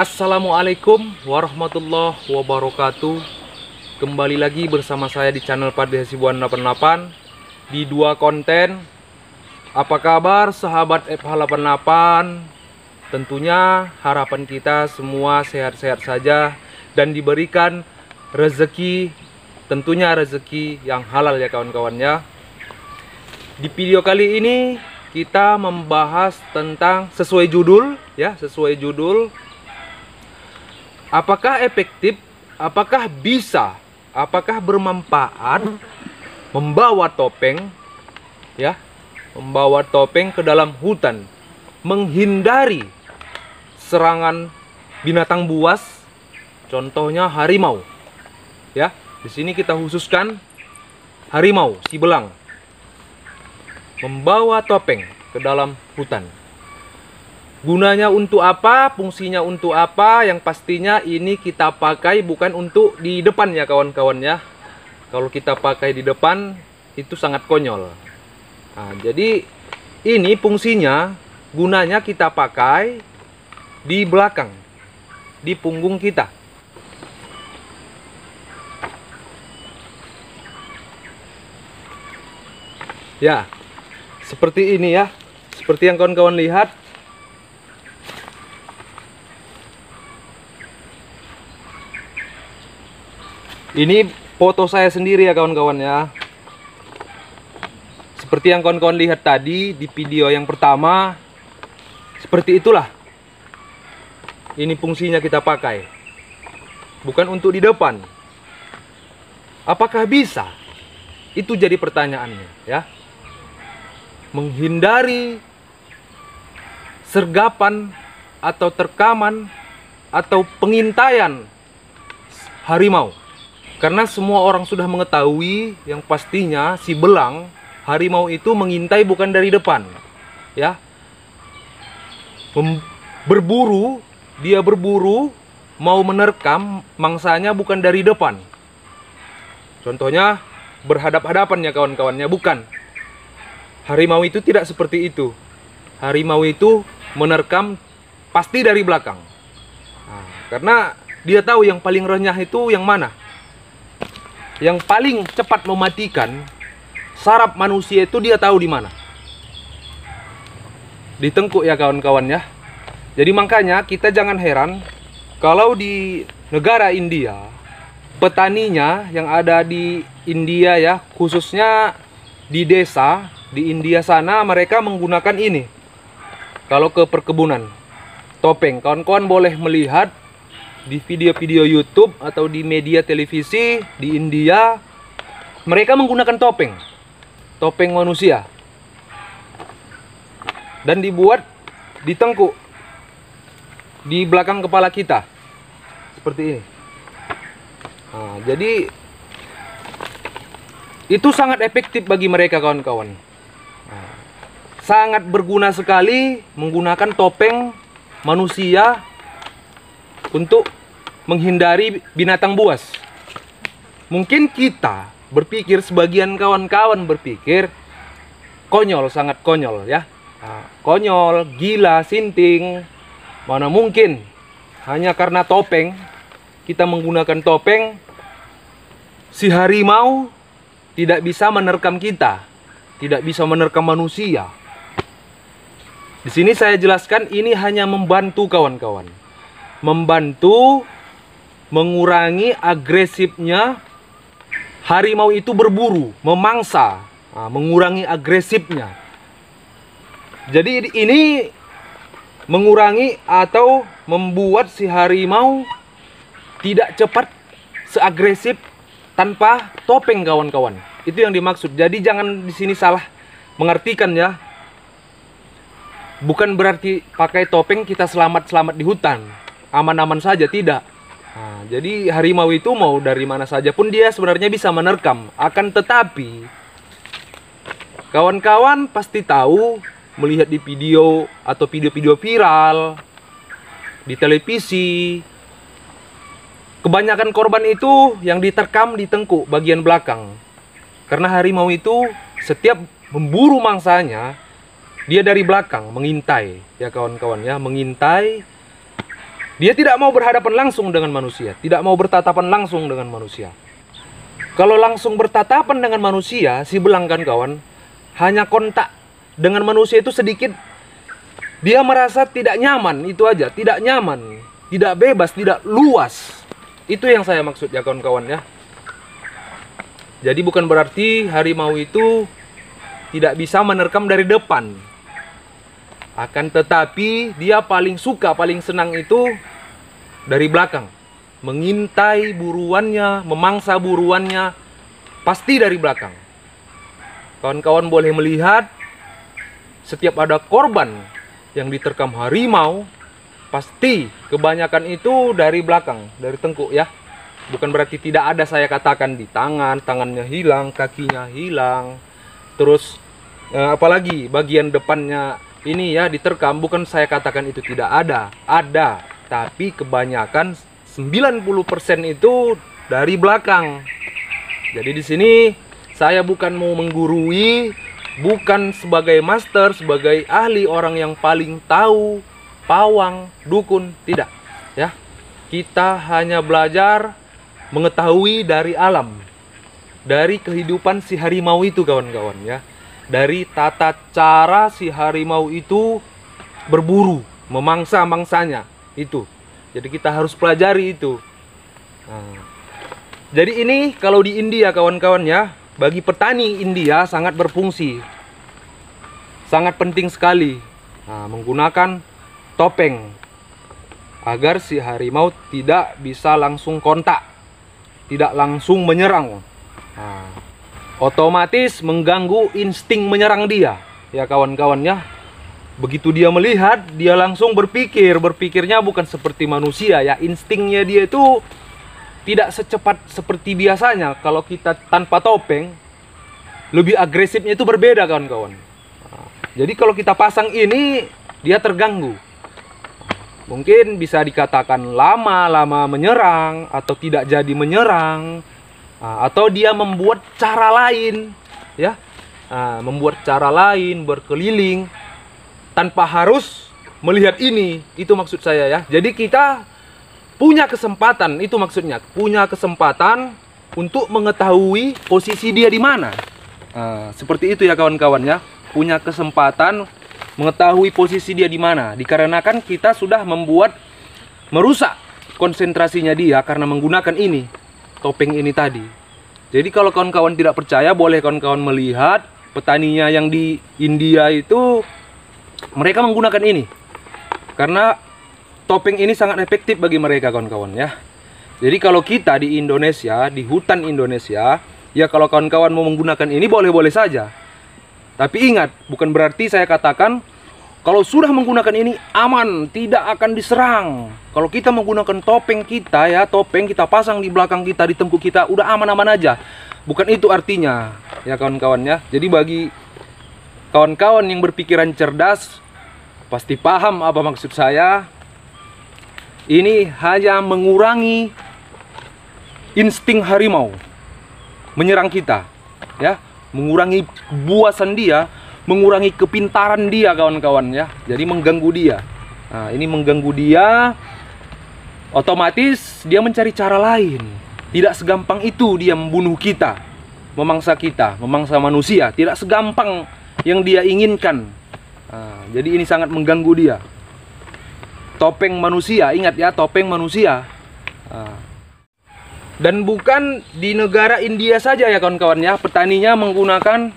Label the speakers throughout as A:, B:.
A: Assalamualaikum warahmatullahi wabarakatuh. Kembali lagi bersama saya di channel Padri Hasibuan 88 di dua konten. Apa kabar sahabat FH88? Tentunya harapan kita semua sehat-sehat saja dan diberikan rezeki, tentunya rezeki yang halal ya kawan-kawannya. Di video kali ini kita membahas tentang sesuai judul ya, sesuai judul. Apakah efektif, apakah bisa, apakah bermanfaat membawa topeng ya, membawa topeng ke dalam hutan, menghindari serangan binatang buas, contohnya harimau. Ya, di sini kita khususkan harimau, si belang. Membawa topeng ke dalam hutan. Gunanya untuk apa, fungsinya untuk apa, yang pastinya ini kita pakai bukan untuk di depan ya kawan-kawan ya. Kalau kita pakai di depan itu sangat konyol. Nah, jadi ini fungsinya, gunanya kita pakai di belakang, di punggung kita. Ya, seperti ini ya, seperti yang kawan-kawan lihat. Ini foto saya sendiri ya kawan-kawan ya. Seperti yang kawan-kawan lihat tadi di video yang pertama, seperti itulah. Ini fungsinya kita pakai, bukan untuk di depan. Apakah bisa? Itu jadi pertanyaannya ya. Menghindari sergapan atau terkaman atau pengintaian harimau. Karena semua orang sudah mengetahui yang pastinya si belang, harimau itu mengintai bukan dari depan. Ya. Berburu, dia berburu mau menerkam mangsanya bukan dari depan. Contohnya berhadap-hadapan ya kawan-kawannya, bukan. Harimau itu tidak seperti itu. Harimau itu menerkam pasti dari belakang. Nah, karena dia tahu yang paling renyah itu yang mana. Yang paling cepat mematikan saraf manusia itu dia tahu di mana. Di tengkuk ya kawan-kawan ya. Jadi makanya kita jangan heran kalau di negara India, petaninya yang ada di India ya, khususnya di desa di India sana, mereka menggunakan ini. Kalau ke perkebunan, topeng. Kawan-kawan boleh melihat di video-video YouTube atau di media televisi di India, mereka menggunakan topeng, topeng manusia, dan dibuat di tengkuk, di belakang kepala kita, seperti ini. Nah, jadi itu sangat efektif bagi mereka kawan-kawan. Nah, sangat berguna sekali menggunakan topeng manusia untuk menghindari binatang buas. Mungkin kita berpikir, sebagian kawan-kawan berpikir konyol, sangat konyol ya. Nah, konyol, gila, sinting. Mana mungkin hanya karena topeng, kita menggunakan topeng, si harimau tidak bisa menerkam kita, tidak bisa menerkam manusia. Di sini saya jelaskan ini hanya membantu kawan-kawan. Membantu mengurangi agresifnya harimau itu berburu, memangsa, mengurangi agresifnya. Jadi ini mengurangi atau membuat si harimau tidak cepat seagresif tanpa topeng kawan-kawan. Itu yang dimaksud. Jadi jangan di sini salah mengartikan ya. Bukan berarti pakai topeng kita selamat-selamat di hutan, aman-aman saja, tidak. Nah, jadi harimau itu mau dari mana saja pun dia sebenarnya bisa menerkam. Akan tetapi kawan-kawan pasti tahu, melihat di video atau video-video viral di televisi, kebanyakan korban itu yang diterkam di tengkuk bagian belakang. Karena harimau itu setiap memburu mangsanya, dia dari belakang mengintai ya kawan-kawan ya, mengintai Dia tidak mau berhadapan langsung dengan manusia, tidak mau bertatapan langsung dengan manusia. Kalau langsung bertatapan dengan manusia, si belang kan kawan, hanya kontak dengan manusia itu sedikit, dia merasa tidak nyaman, itu aja, tidak nyaman, tidak bebas, tidak luas. Itu yang saya maksud ya kawan-kawan ya. Jadi bukan berarti harimau itu tidak bisa menerkam dari depan. Akan tetapi dia paling suka, paling senang itu dari belakang. Mengintai buruannya, memangsa buruannya, pasti dari belakang. Kawan-kawan boleh melihat, setiap ada korban yang diterkam harimau, pasti kebanyakan itu dari belakang, dari tengkuk ya. Bukan berarti tidak ada saya katakan di tangan, tangannya hilang, kakinya hilang. Terus apalagi bagian depannya ini ya diterkam, bukan saya katakan itu tidak ada. Ada, tapi kebanyakan 90% itu dari belakang. Jadi di sini saya bukan mau menggurui, bukan sebagai master, sebagai ahli orang yang paling tahu pawang, dukun, tidak ya. Kita hanya belajar mengetahui dari alam, dari kehidupan si harimau itu kawan-kawan ya. Dari tata cara si harimau itu berburu, memangsa mangsanya itu. Jadi kita harus pelajari itu. Nah, jadi ini kalau di India kawan-kawan ya, bagi petani India sangat berfungsi, sangat penting sekali. Nah, menggunakan topeng agar si harimau tidak bisa langsung kontak, tidak langsung menyerang. Nah, otomatis mengganggu insting menyerang dia ya kawan-kawan ya. Begitu dia melihat, dia langsung berpikirnya bukan seperti manusia ya. Instingnya dia itu tidak secepat seperti biasanya. Kalau kita tanpa topeng, lebih agresifnya itu berbeda kawan-kawan. Nah, jadi kalau kita pasang ini, dia terganggu. Mungkin bisa dikatakan lama-lama menyerang, atau tidak jadi menyerang, atau dia membuat cara lain ya. Membuat cara lain, berkeliling tanpa harus melihat ini. Itu maksud saya ya. Jadi kita punya kesempatan, itu maksudnya, punya kesempatan untuk mengetahui posisi dia di mana. Seperti itu ya kawan-kawan ya. Punya kesempatan mengetahui posisi dia di mana. Dikarenakan kita sudah merusak konsentrasinya dia karena menggunakan ini, topeng ini tadi. Jadi kalau kawan-kawan tidak percaya, boleh kawan-kawan melihat petaninya yang di India itu, mereka menggunakan ini karena topeng ini sangat efektif bagi mereka kawan-kawan ya. Jadi kalau kita di Indonesia, di hutan Indonesia ya, kalau kawan-kawan mau menggunakan ini boleh-boleh saja. Tapi ingat, bukan berarti saya katakan kalau sudah menggunakan ini aman, tidak akan diserang. Kalau kita menggunakan topeng kita ya, topeng kita pasang di belakang kita, di tengkuk kita, udah aman-aman aja. Bukan itu artinya ya kawan-kawan ya. Jadi bagi kawan-kawan yang berpikiran cerdas, pasti paham apa maksud saya. Ini hanya mengurangi insting harimau menyerang kita ya, mengurangi buasan dia, mengurangi kepintaran dia kawan-kawan ya. Jadi mengganggu dia. Nah, ini mengganggu dia, otomatis dia mencari cara lain. Tidak segampang itu dia membunuh kita, memangsa kita, memangsa manusia. Tidak segampang yang dia inginkan. Nah, jadi ini sangat mengganggu dia. Topeng manusia, ingat ya, topeng manusia. Nah, dan bukan di negara India saja ya kawan-kawan ya, petaninya menggunakan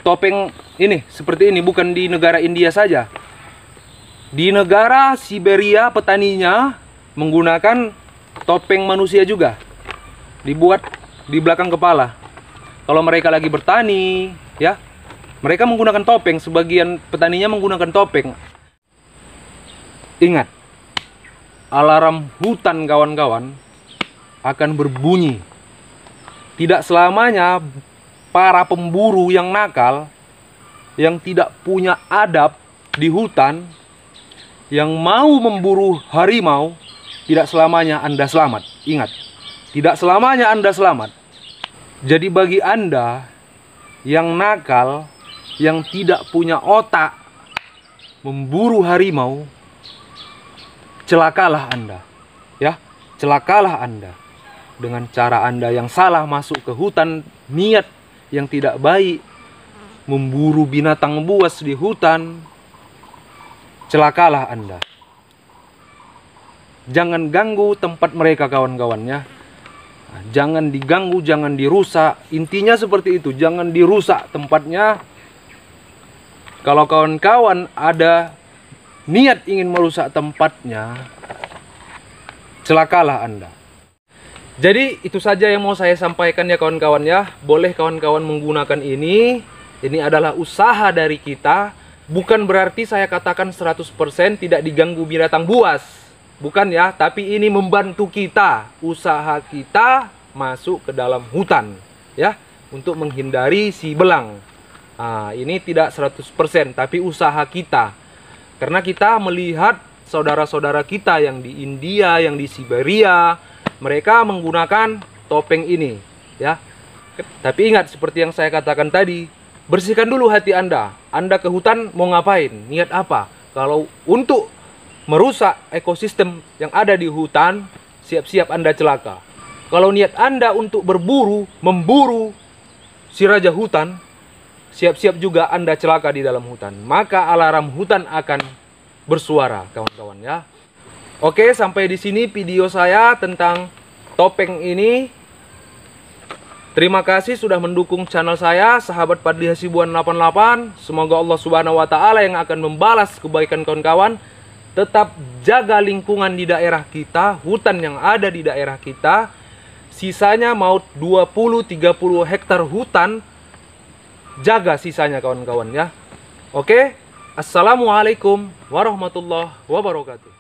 A: topeng ini, seperti ini. Bukan di negara India saja, di negara Siberia petaninya menggunakan topeng manusia juga, dibuat di belakang kepala. Kalau mereka lagi bertani ya, mereka menggunakan topeng. Sebagian petaninya menggunakan topeng. Ingat, alarm hutan kawan-kawan akan berbunyi. Tidak selamanya para pemburu yang nakal, yang tidak punya adab di hutan, yang mau memburu harimau, tidak selamanya Anda selamat. Ingat, tidak selamanya Anda selamat. Jadi bagi Anda yang nakal, yang tidak punya otak memburu harimau, celakalah Anda. Ya, celakalah Anda. Dengan cara Anda yang salah masuk ke hutan, niat yang tidak baik, memburu binatang buas di hutan, celakalah Anda. Jangan ganggu tempat mereka kawan-kawannya. Jangan diganggu, jangan dirusak. Intinya seperti itu, jangan dirusak tempatnya. Kalau kawan-kawan ada niat ingin merusak tempatnya, celakalah Anda. Jadi itu saja yang mau saya sampaikan ya kawan-kawan ya. Boleh kawan-kawan menggunakan ini. Ini adalah usaha dari kita. Bukan berarti saya katakan 100% tidak diganggu binatang buas. Bukan ya, tapi ini membantu kita, usaha kita masuk ke dalam hutan ya, untuk menghindari si belang. Nah, ini tidak 100%, tapi usaha kita. Karena kita melihat saudara-saudara kita yang di India, yang di Siberia, mereka menggunakan topeng ini ya. Tapi ingat seperti yang saya katakan tadi, bersihkan dulu hati Anda. Anda ke hutan mau ngapain? Niat apa? Kalau untuk merusak ekosistem yang ada di hutan, siap-siap Anda celaka. Kalau niat Anda untuk berburu, memburu si raja hutan, siap-siap juga Anda celaka di dalam hutan. Maka alarm hutan akan bersuara, kawan-kawan ya. Oke, sampai di sini video saya tentang topeng ini. Terima kasih sudah mendukung channel saya, Sahabat Padli Hasibuan 88. Semoga Allah Subhanahu wa taala yang akan membalas kebaikan kawan-kawan. Tetap jaga lingkungan di daerah kita, hutan yang ada di daerah kita. Sisanya mau 20-30 hektar hutan, jaga sisanya kawan-kawan ya. Oke, Assalamualaikum warahmatullahi wabarakatuh.